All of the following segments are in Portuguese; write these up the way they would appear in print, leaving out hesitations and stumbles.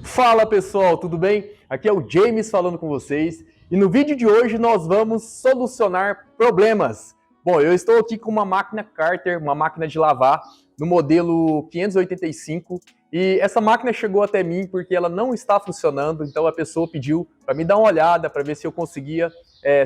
Fala pessoal, tudo bem? Aqui é o James falando com vocês e no vídeo de hoje nós vamos solucionar problemas. Bom, eu estou aqui com uma máquina Carter, uma máquina de lavar no modelo 585 e essa máquina chegou até mim porque ela não está funcionando, então a pessoa pediu para me dar uma olhada para ver se eu conseguia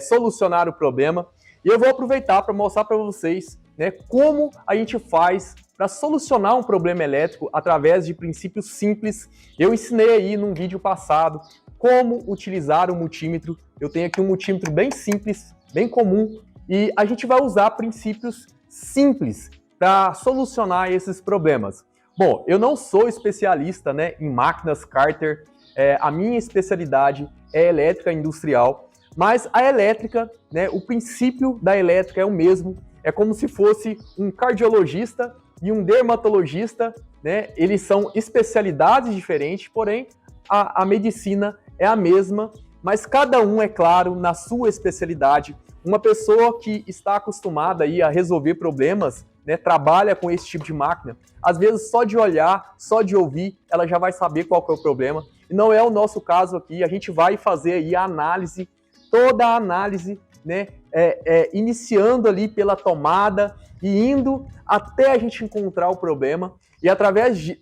solucionar o problema. E eu vou aproveitar para mostrar para vocês, né, como a gente faz para solucionar um problema elétrico através de princípios simples. Eu ensinei aí num vídeo passado como utilizar o multímetro. Eu tenho aqui um multímetro bem simples, bem comum, e a gente vai usar princípios simples para solucionar esses problemas. Bom, eu não sou especialista, né, em máquinas Carter, a minha especialidade é elétrica industrial, mas a elétrica, né, o princípio da elétrica é o mesmo, é como se fosse um cardiologista e um dermatologista, né? Eles são especialidades diferentes, porém a medicina é a mesma, mas cada um, é claro, na sua especialidade. Uma pessoa que está acostumada aí a resolver problemas, né, trabalha com esse tipo de máquina, às vezes só de olhar, só de ouvir, ela já vai saber qual que é o problema. E não é o nosso caso aqui, a gente vai fazer aí a análise, toda a análise, né, iniciando ali pela tomada e indo até a gente encontrar o problema. E através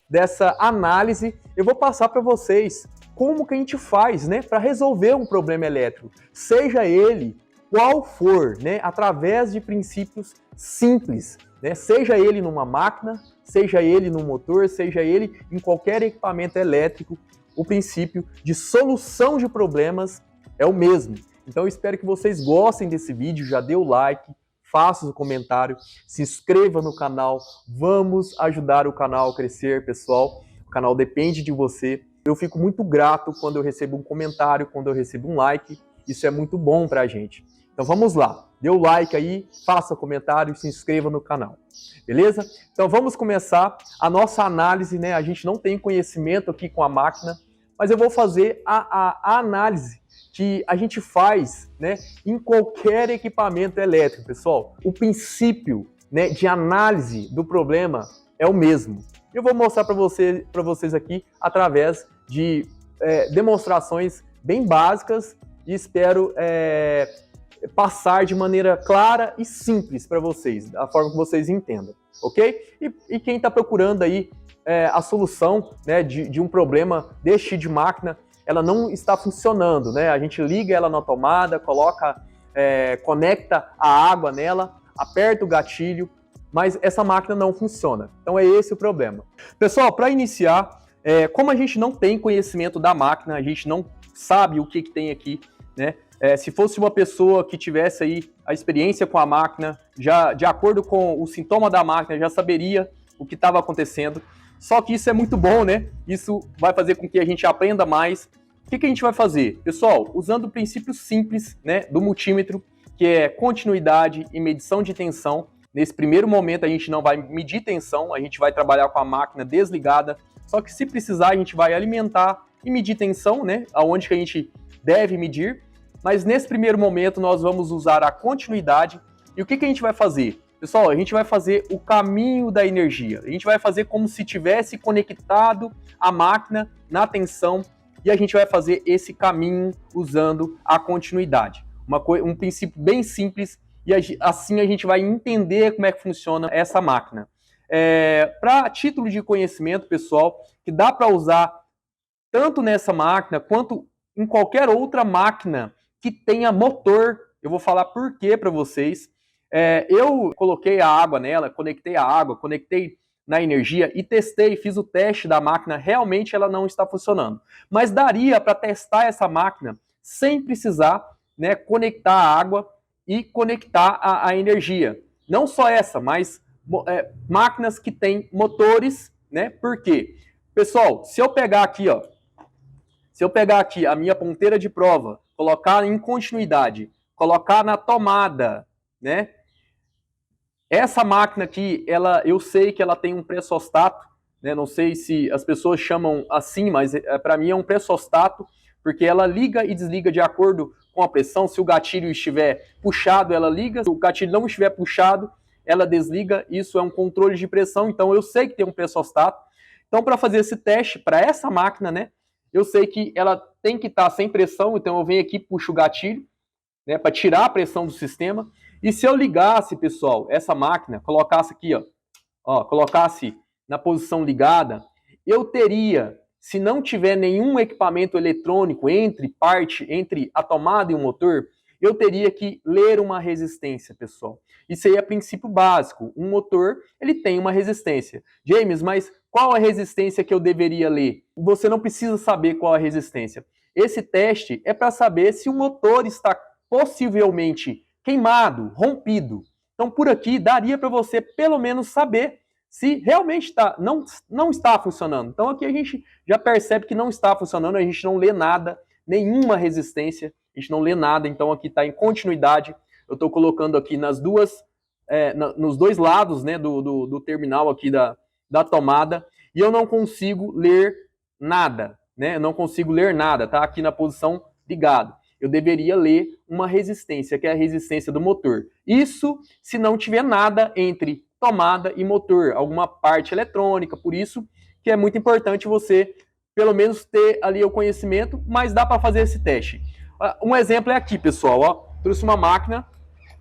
dessa análise, eu vou passar para vocês como que a gente faz, né, para resolver um problema elétrico, seja ele qual for, né, através de princípios simples, né, seja ele numa máquina, seja ele num motor, seja ele em qualquer equipamento elétrico, o princípio de solução de problemas é o mesmo. Então eu espero que vocês gostem desse vídeo, já dê o like, faça o comentário, se inscreva no canal, vamos ajudar o canal a crescer, pessoal. O canal depende de você. Eu fico muito grato quando eu recebo um comentário, quando eu recebo um like, isso é muito bom pra gente. Então vamos lá, dê o like aí, faça comentário e se inscreva no canal, beleza? Então vamos começar a nossa análise, né? A gente não tem conhecimento aqui com a máquina, mas eu vou fazer a análise que a gente faz, né, em qualquer equipamento elétrico, pessoal. O princípio, né, de análise do problema é o mesmo. Eu vou mostrar para vocês aqui através de demonstrações bem básicas e espero passar de maneira clara e simples para vocês, da forma que vocês entendam, ok? E quem está procurando aí a solução, né, de um problema deste tipo de máquina, ela não está funcionando, né? A gente liga ela na tomada, coloca, conecta a água nela, aperta o gatilho, mas essa máquina não funciona. Então é esse o problema. Pessoal, para iniciar, como a gente não tem conhecimento da máquina, a gente não sabe o que tem aqui, né? Se fosse uma pessoa que tivesse aí a experiência com a máquina, já de acordo com o sintoma da máquina, já saberia o que estava acontecendo. Só que isso é muito bom, né? Isso vai fazer com que a gente aprenda mais. O que a gente vai fazer? Pessoal, usando o princípio simples, né, do multímetro, que é continuidade e medição de tensão. Nesse primeiro momento a gente não vai medir tensão, a gente vai trabalhar com a máquina desligada. Só que se precisar a gente vai alimentar e medir tensão, né, aonde que a gente deve medir. Mas nesse primeiro momento nós vamos usar a continuidade. E o que a gente vai fazer? Pessoal, a gente vai fazer o caminho da energia. A gente vai fazer como se tivesse conectado a máquina na tensão e a gente vai fazer esse caminho usando a continuidade. Um princípio bem simples e assim a gente vai entender como é que funciona essa máquina. Para título de conhecimento, pessoal, que dá para usar tanto nessa máquina quanto em qualquer outra máquina que tenha motor. Eu vou falar por quê para vocês. Eu coloquei a água nela, conectei a água, conectei na energia e testei, fiz o teste da máquina, realmente ela não está funcionando. Mas daria para testar essa máquina sem precisar, né, conectar a água e conectar a energia. Não só essa, mas máquinas que têm motores, né? Por quê? Pessoal, se eu pegar aqui, ó, a minha ponteira de prova, colocar em continuidade, colocar na tomada, né? Essa máquina aqui, eu sei que ela tem um pressostato, né? Não sei se as pessoas chamam assim, mas para mim é um pressostato, porque ela liga e desliga de acordo com a pressão. Se o gatilho estiver puxado, ela liga. Se o gatilho não estiver puxado, ela desliga. Isso é um controle de pressão, então eu sei que tem um pressostato. Então, para fazer esse teste para essa máquina, né, eu sei que ela tem que estar sem pressão, então eu venho aqui, puxo o gatilho, né, para tirar a pressão do sistema. E se eu ligasse, pessoal, essa máquina, colocasse aqui, colocasse na posição ligada, eu teria, se não tiver nenhum equipamento eletrônico entre a tomada e o motor, eu teria que ler uma resistência, pessoal. Isso aí é princípio básico. Um motor, ele tem uma resistência. James, mas qual a resistência que eu deveria ler? Você não precisa saber qual a resistência. Esse teste é para saber se o motor está possivelmente queimado, rompido. Então, por aqui, daria para você pelo menos saber se realmente não está funcionando. Então, aqui a gente já percebe que não está funcionando, a gente não lê nada, nenhuma resistência, a gente não lê nada, então aqui está em continuidade. Eu estou colocando aqui nos dois lados, né, do terminal aqui da tomada, e eu não consigo ler nada, né? Eu não consigo ler nada, tá? Aqui na posição ligado. Eu deveria ler uma resistência, que é a resistência do motor. Isso se não tiver nada entre tomada e motor, alguma parte eletrônica, por isso que é muito importante você, pelo menos, ter ali o conhecimento, mas dá para fazer esse teste. Um exemplo é aqui, pessoal, ó, trouxe uma máquina,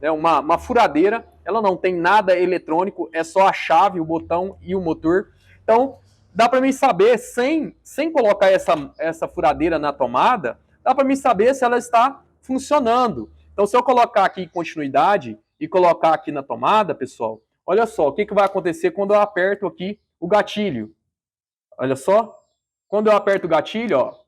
né, uma furadeira, ela não tem nada eletrônico, é só a chave, o botão e o motor. Então, dá para mim saber, sem colocar essa furadeira na tomada, dá para mim saber se ela está funcionando. Então, se eu colocar aqui em continuidade e colocar aqui na tomada, pessoal, olha só, o que vai acontecer quando eu aperto aqui o gatilho. Olha só, quando eu aperto o gatilho, ó,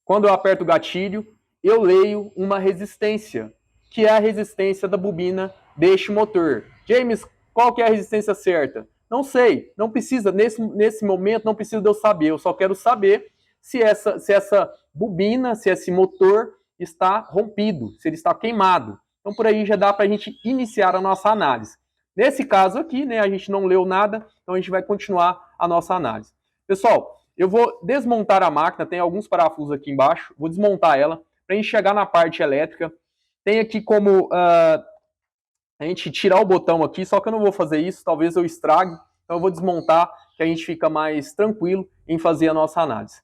quando eu aperto o gatilho, eu leio uma resistência, que é a resistência da bobina deste motor. James, qual que é a resistência certa? Não sei, não precisa, nesse momento não precisa de eu saber, eu só quero saber se essa bobina, se esse motor está rompido, se ele está queimado. Então por aí já dá para a gente iniciar a nossa análise. Nesse caso aqui, né, a gente não leu nada, então a gente vai continuar a nossa análise. Pessoal, eu vou desmontar a máquina, tem alguns parafusos aqui embaixo, vou desmontar ela para a gente chegar na parte elétrica. Tem aqui como a gente tirar o botão aqui, só que eu não vou fazer isso, talvez eu estrague, então eu vou desmontar, que a gente fica mais tranquilo em fazer a nossa análise.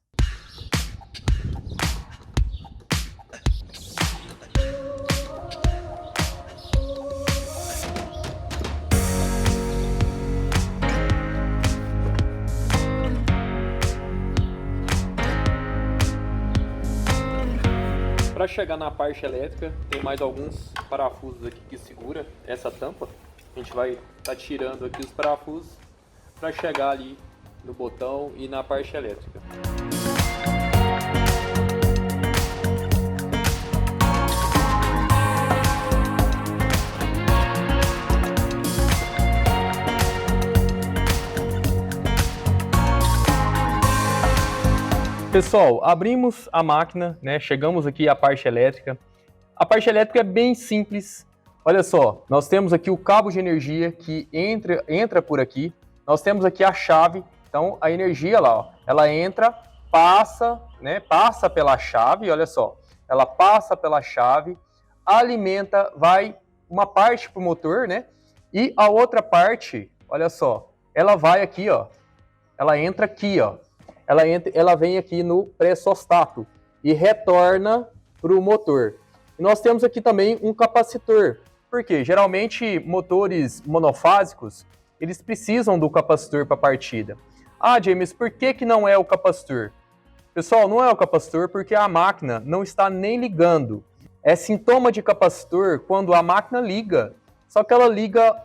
Para chegar na parte elétrica, tem mais alguns parafusos aqui que segura essa tampa. A gente vai estar tirando aqui os parafusos para chegar ali no botão e na parte elétrica. Pessoal, abrimos a máquina, né? Chegamos aqui à parte elétrica. A parte elétrica é bem simples. Olha só, nós temos aqui o cabo de energia que entra por aqui. Nós temos aqui a chave. Então a energia lá, ó, ela entra, passa, né? Passa pela chave. Olha só, ela passa pela chave, alimenta, vai uma parte para o motor, né? E a outra parte, olha só, ela vai aqui, ó. Ela entra aqui, ó. Ela vem aqui no pré-sostato e retorna para o motor. E nós temos aqui também um capacitor, porque geralmente motores monofásicos, eles precisam do capacitor para a partida. Ah, James, por que não é o capacitor? Pessoal, não é o capacitor porque a máquina não está nem ligando. É sintoma de capacitor quando a máquina liga, só que ela liga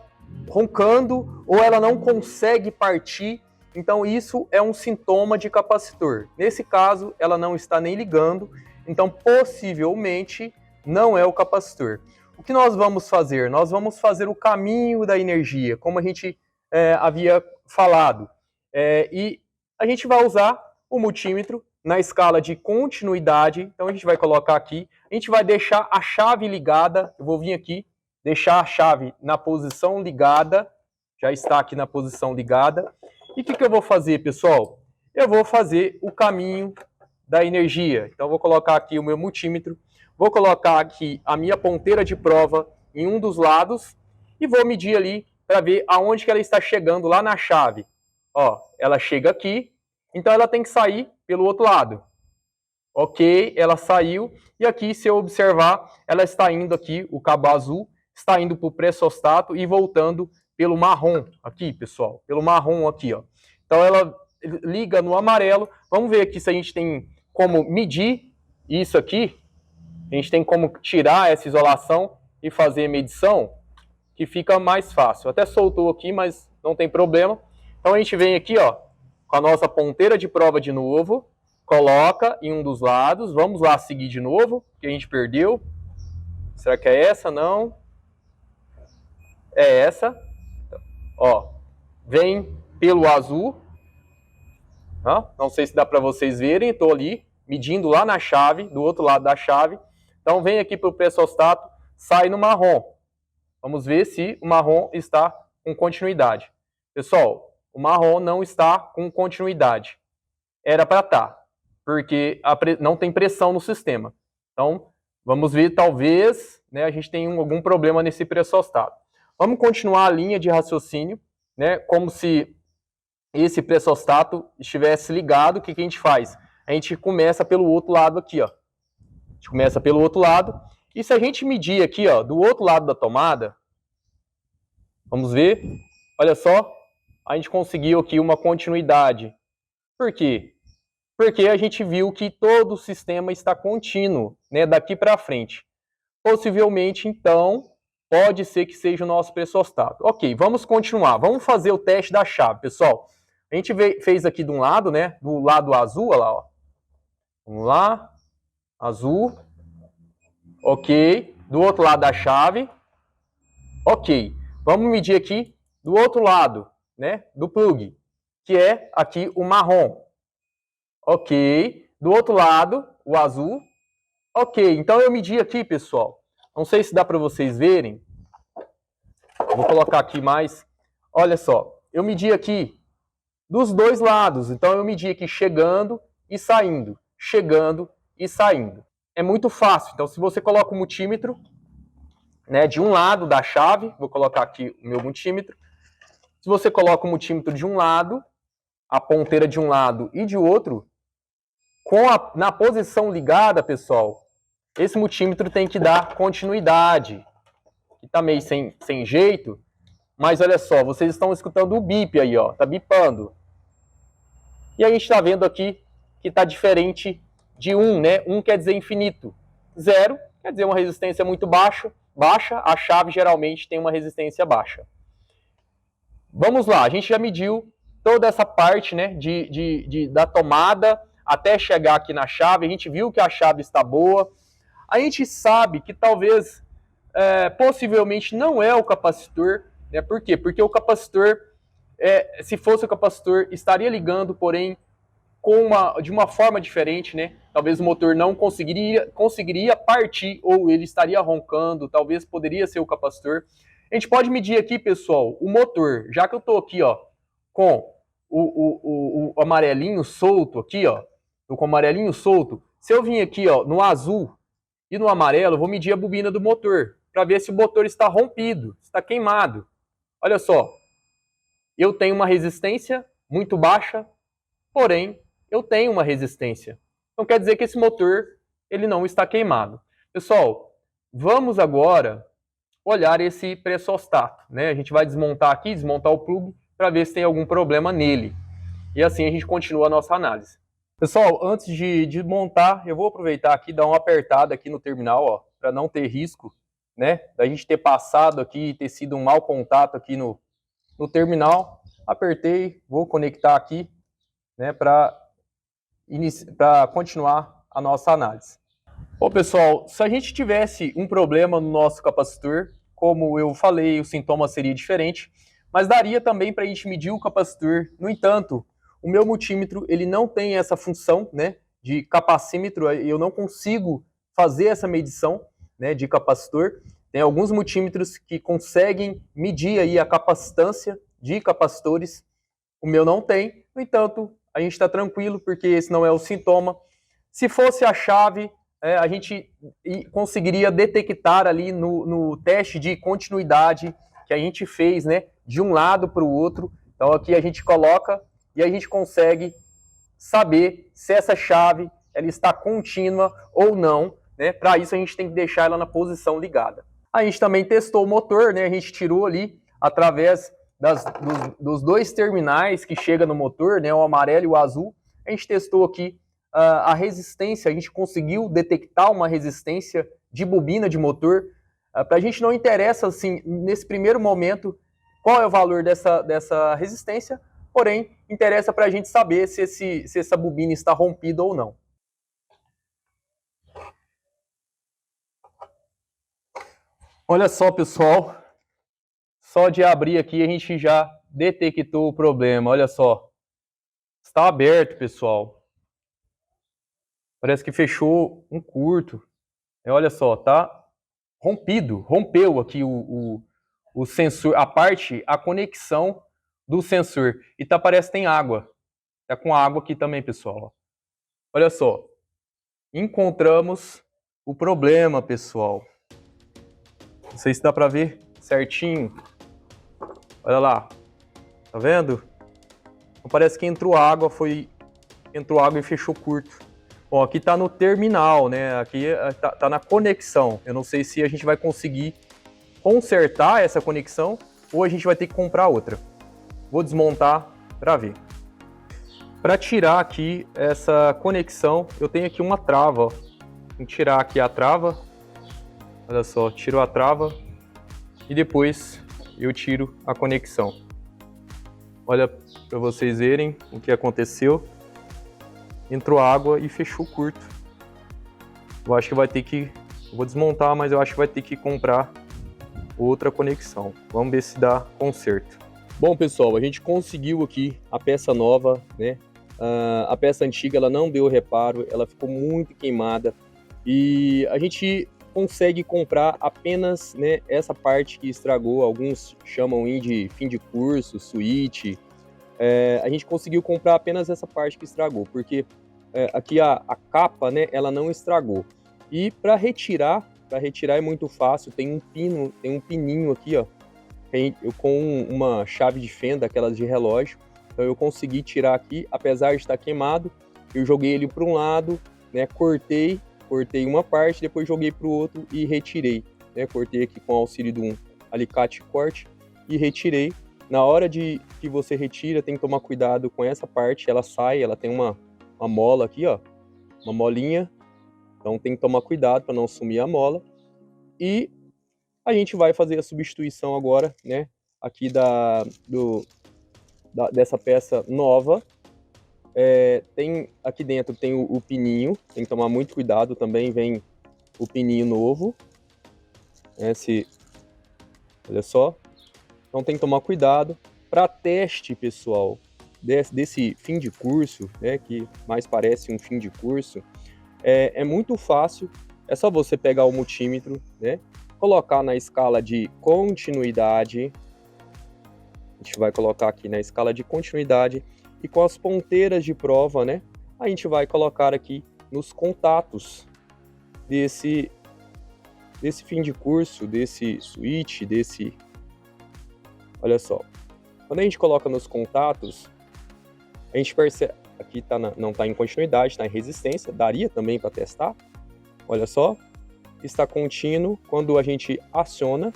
roncando ou ela não consegue partir. Então isso é um sintoma de capacitor. Nesse caso, ela não está nem ligando, então possivelmente não é o capacitor. O que nós vamos fazer? Nós vamos fazer o caminho da energia, como a gente havia falado. E a gente vai usar o multímetro na escala de continuidade. Então a gente vai colocar aqui, a gente vai deixar a chave ligada, eu vou vir aqui, deixar a chave na posição ligada, já está aqui na posição ligada. E o que eu vou fazer, pessoal? Eu vou fazer o caminho da energia. Então, eu vou colocar aqui o meu multímetro, vou colocar aqui a minha ponteira de prova em um dos lados e vou medir ali para ver aonde que ela está chegando lá na chave. ó, ela chega aqui, então ela tem que sair pelo outro lado. Ok, ela saiu, e aqui, se eu observar, ela está indo aqui, o cabo azul, está indo para o pressostato e voltando pelo marrom, aqui, pessoal, pelo marrom aqui, ó. Então ela liga no amarelo. Vamos ver aqui se a gente tem como medir isso aqui. A gente tem como tirar essa isolação e fazer medição, que fica mais fácil. Até soltou aqui, mas não tem problema. Então a gente vem aqui, ó, com a nossa ponteira de prova de novo, coloca em um dos lados. Vamos lá seguir de novo, que a gente perdeu. Será que é essa? Não. É essa. Ó, vem pelo azul. Não sei se dá para vocês verem. Estou ali medindo lá na chave, do outro lado da chave. Então vem aqui para o pressostato, sai no marrom. Vamos ver se o marrom está com continuidade. Pessoal, o marrom não está com continuidade. Era para estar, porque não tem pressão no sistema. Então, vamos ver, talvez, né, a gente tenha algum problema nesse pressostato. Vamos continuar a linha de raciocínio, né, como se esse pressostato estivesse ligado. O que a gente faz? A gente começa pelo outro lado aqui, ó. A gente começa pelo outro lado. E se a gente medir aqui, ó, do outro lado da tomada, vamos ver, olha só, a gente conseguiu aqui uma continuidade. Por quê? Porque a gente viu que todo o sistema está contínuo, né, daqui para frente. Possivelmente, então, pode ser que seja o nosso pressostato. Ok, vamos continuar. Vamos fazer o teste da chave, pessoal. A gente fez aqui de um lado, né, do lado azul, olha lá, ó. Vamos lá, azul. Ok, do outro lado da chave. Ok, vamos medir aqui do outro lado, né, do plug, que é aqui o marrom. Ok, do outro lado, o azul. Ok, então eu medi aqui, pessoal. Não sei se dá para vocês verem. Vou colocar aqui mais. Olha só, eu medi aqui dos dois lados. Então eu medi aqui chegando e saindo, chegando e saindo. É muito fácil. Então se você coloca o multímetro, né, de um lado da chave, vou colocar aqui o meu multímetro. Se você coloca o multímetro de um lado, a ponteira de um lado e de outro, na posição ligada, pessoal, esse multímetro tem que dar continuidade. Que tá meio sem jeito, mas olha só, vocês estão escutando o bip aí, ó, tá bipando. E a gente está vendo aqui que tá diferente de 1, né? 1 quer dizer infinito. 0 quer dizer uma resistência muito baixa, a chave geralmente tem uma resistência baixa. Vamos lá, a gente já mediu toda essa parte, né, da tomada até chegar aqui na chave. A gente viu que a chave está boa. A gente sabe que talvez, possivelmente, não é o capacitor, né? Por quê? Porque o capacitor, se fosse o capacitor, estaria ligando, porém, de uma forma diferente, né? Talvez o motor não conseguiria partir, ou ele estaria roncando, talvez poderia ser o capacitor. A gente pode medir aqui, pessoal, o motor. Já que eu estou aqui, ó, com o amarelinho solto aqui, ó, tô com o amarelinho solto. Se eu vim aqui, ó, no azul e no amarelo, eu vou medir a bobina do motor, para ver se o motor está rompido, está queimado. Olha só, eu tenho uma resistência muito baixa, porém, eu tenho uma resistência. Então quer dizer que esse motor, ele não está queimado. Pessoal, vamos agora olhar esse pressostato, né? A gente vai desmontar aqui, desmontar o plug, para ver se tem algum problema nele. E assim a gente continua a nossa análise. Pessoal, antes de montar, eu vou aproveitar aqui e dar uma apertada aqui no terminal, ó, para não ter risco, né, da gente ter passado aqui e ter sido um mau contato aqui no terminal. Apertei, vou conectar aqui, né, para continuar a nossa análise. Bom, pessoal, se a gente tivesse um problema no nosso capacitor, como eu falei, o sintoma seria diferente, mas daria também para a gente medir o capacitor. No entanto, o meu multímetro, ele não tem essa função, né, de capacímetro. Eu não consigo fazer essa medição, né, de capacitor. Tem alguns multímetros que conseguem medir aí a capacitância de capacitores. O meu não tem. No entanto, a gente está tranquilo, porque esse não é o sintoma. Se fosse a chave, a gente conseguiria detectar ali no teste de continuidade que a gente fez, né, de um lado para o outro, Então aqui a gente coloca e a gente consegue saber se essa chave ela está contínua ou não, né? Para isso a gente tem que deixar ela na posição ligada. A gente também testou o motor, né? A gente tirou ali através dos dois terminais que chega no motor, né? O amarelo e o azul. A gente testou aqui a resistência, a gente conseguiu detectar uma resistência de bobina de motor. Para a gente não interessa, assim, nesse primeiro momento, qual é o valor dessa resistência, porém, interessa para a gente saber se essa bobina está rompida ou não. Olha só, pessoal, só de abrir aqui a gente já detectou o problema, olha só. Está aberto, pessoal. Parece que fechou um curto. Olha só, tá rompido, rompeu aqui o sensor, a conexão do sensor. E parece que tem água. Tá com água aqui também, pessoal. Olha só. Encontramos o problema, pessoal. Não sei se dá para ver certinho. Olha lá. Tá vendo? Então, parece que entrou água e fechou curto. Bom, aqui tá no terminal, né? Aqui tá na conexão. Eu não sei se a gente vai conseguir consertar essa conexão ou a gente vai ter que comprar outra. Vou desmontar para ver. Para tirar aqui essa conexão, eu tenho aqui uma trava. Ó. Vou tirar aqui a trava. Olha só, tiro a trava e depois eu tiro a conexão. Olha para vocês verem o que aconteceu. Entrou água e fechou curto. Eu acho que vai ter que... Vou desmontar, mas eu acho que vai ter que comprar outra conexão. Vamos ver se dá conserto. Bom, pessoal, a gente conseguiu aqui a peça nova, né? A peça antiga, ela não deu reparo, ela ficou muito queimada. E a gente consegue comprar apenas, né, essa parte que estragou. Alguns chamam de fim de curso, switch. A gente conseguiu comprar apenas essa parte que estragou, porque aqui a capa, né, ela não estragou. E para retirar é muito fácil, tem um pininho aqui, ó, com uma chave de fenda, aquelas de relógio. Então eu consegui tirar aqui, apesar de estar queimado, eu joguei ele para um lado, né, cortei uma parte, depois joguei para o outro e retirei, né, cortei aqui com o auxílio de um alicate corte e retirei. Na hora que você retira, tem que tomar cuidado com essa parte, ela sai, ela tem uma mola aqui, ó, uma molinha, então tem que tomar cuidado para não sumir a mola. E a gente vai fazer a substituição agora, né, aqui dessa peça nova. Aqui dentro tem o pininho, tem que tomar muito cuidado também, vem o pininho novo, olha só. Então tem que tomar cuidado. Para teste, pessoal, desse fim de curso, né, que mais parece um fim de curso, é muito fácil. É só você pegar o multímetro, né, colocar na escala de continuidade. A gente vai colocar aqui na escala de continuidade e com as ponteiras de prova, né, a gente vai colocar aqui nos contatos desse fim de curso, desse switch, olha só, quando a gente coloca nos contatos, a gente percebe, aqui não está em continuidade, está em resistência, daria também para testar, olha só, está contínuo, quando a gente aciona,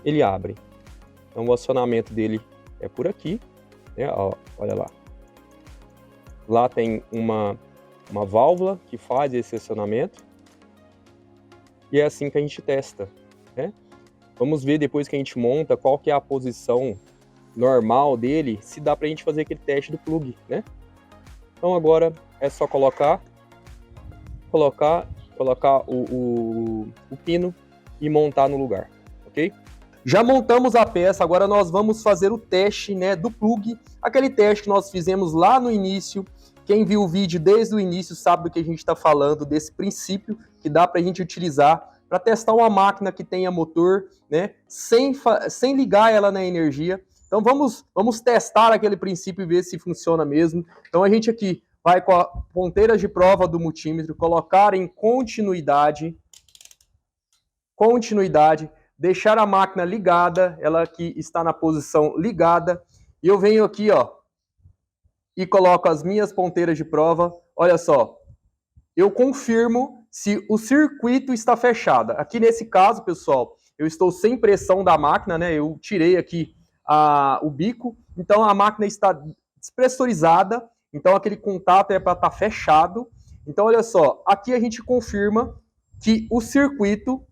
ele abre. Então o acionamento dele é por aqui, né? Ó, olha lá. Lá tem uma válvula que faz esse acionamento, e é assim que a gente testa, né? Vamos ver depois que a gente monta qual que é a posição normal dele, se dá pra gente fazer aquele teste do plug, né? Então agora é só colocar o pino e montar no lugar, ok? Já montamos a peça, agora nós vamos fazer o teste, né, do plug, aquele teste que nós fizemos lá no início. Quem viu o vídeo desde o início sabe do que a gente está falando, desse princípio que dá pra gente utilizar para testar uma máquina que tenha motor, né, sem ligar ela na energia. Então vamos testar aquele princípio e ver se funciona mesmo. Então a gente aqui vai com a ponteira de prova do multímetro, colocar em continuidade, deixar a máquina ligada, ela aqui está na posição ligada, e eu venho aqui, ó, e coloco as minhas ponteiras de prova. Olha só, eu confirmo se o circuito está fechado. Aqui nesse caso, pessoal, eu estou sem pressão da máquina, né? Eu tirei aqui o bico, então a máquina está despressurizada, então aquele contato é para estar fechado. Então, olha só, aqui a gente confirma que o circuito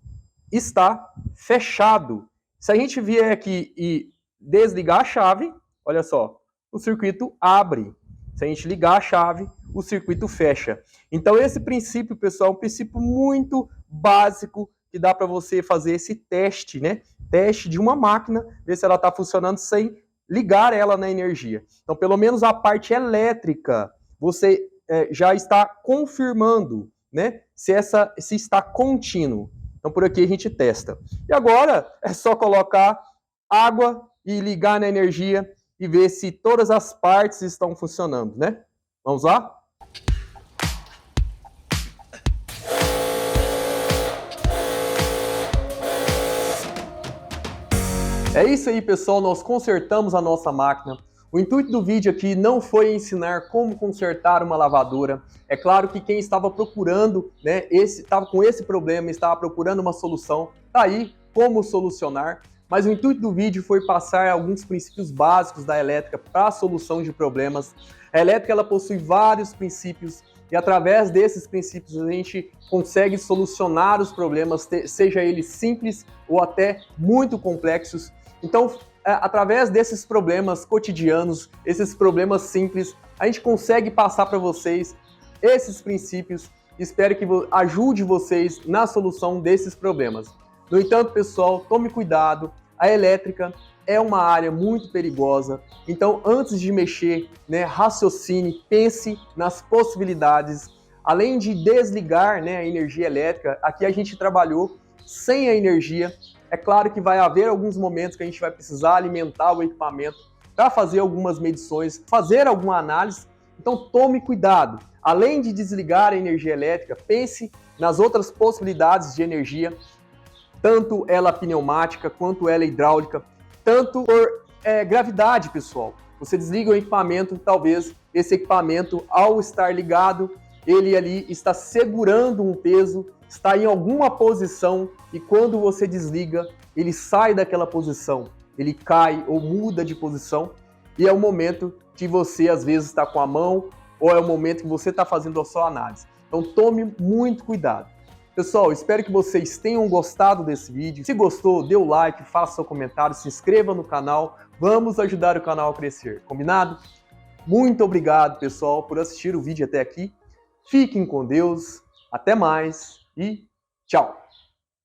está fechado. Se a gente vier aqui e desligar a chave, olha só, o circuito abre. Se a gente ligar a chave, o circuito fecha. Então esse princípio, pessoal, é um princípio muito básico que dá para você fazer esse teste, né? Teste de uma máquina, ver se ela está funcionando sem ligar ela na energia. Então, pelo menos a parte elétrica, você já está confirmando, né? Se está contínuo. Então, por aqui a gente testa. E agora é só colocar água e ligar na energia e ver se todas as partes estão funcionando, né? Vamos lá? É isso aí, pessoal. Nós consertamos a nossa máquina. O intuito do vídeo aqui não foi ensinar como consertar uma lavadora. É claro que quem estava procurando, né, estava com esse problema, estava procurando uma solução, tá aí como solucionar. Mas o intuito do vídeo foi passar alguns princípios básicos da elétrica para a solução de problemas. A elétrica ela possui vários princípios e através desses princípios a gente consegue solucionar os problemas, seja eles simples ou até muito complexos. Então, através desses problemas cotidianos, esses problemas simples, a gente consegue passar para vocês esses princípios. Espero que ajude vocês na solução desses problemas. No entanto, pessoal, tome cuidado. A elétrica é uma área muito perigosa. Então, antes de mexer, né, raciocine, pense nas possibilidades. Além de desligar, né, a energia elétrica, aqui a gente trabalhou sem a energia. É claro que vai haver alguns momentos que a gente vai precisar alimentar o equipamento para fazer algumas medições, fazer alguma análise. Então, tome cuidado. Além de desligar a energia elétrica, pense nas outras possibilidades de energia, tanto ela pneumática quanto ela hidráulica, tanto por gravidade, pessoal. Você desliga o equipamento, talvez esse equipamento, ao estar ligado, ele ali está segurando um peso, está em alguma posição e quando você desliga, ele sai daquela posição, ele cai ou muda de posição e é o momento que você às vezes está com a mão ou é o momento que você está fazendo a sua análise. Então tome muito cuidado. Pessoal, espero que vocês tenham gostado desse vídeo. Se gostou, dê o like, faça seu comentário, se inscreva no canal. Vamos ajudar o canal a crescer, combinado? Muito obrigado, pessoal, por assistir o vídeo até aqui. Fiquem com Deus, até mais e tchau!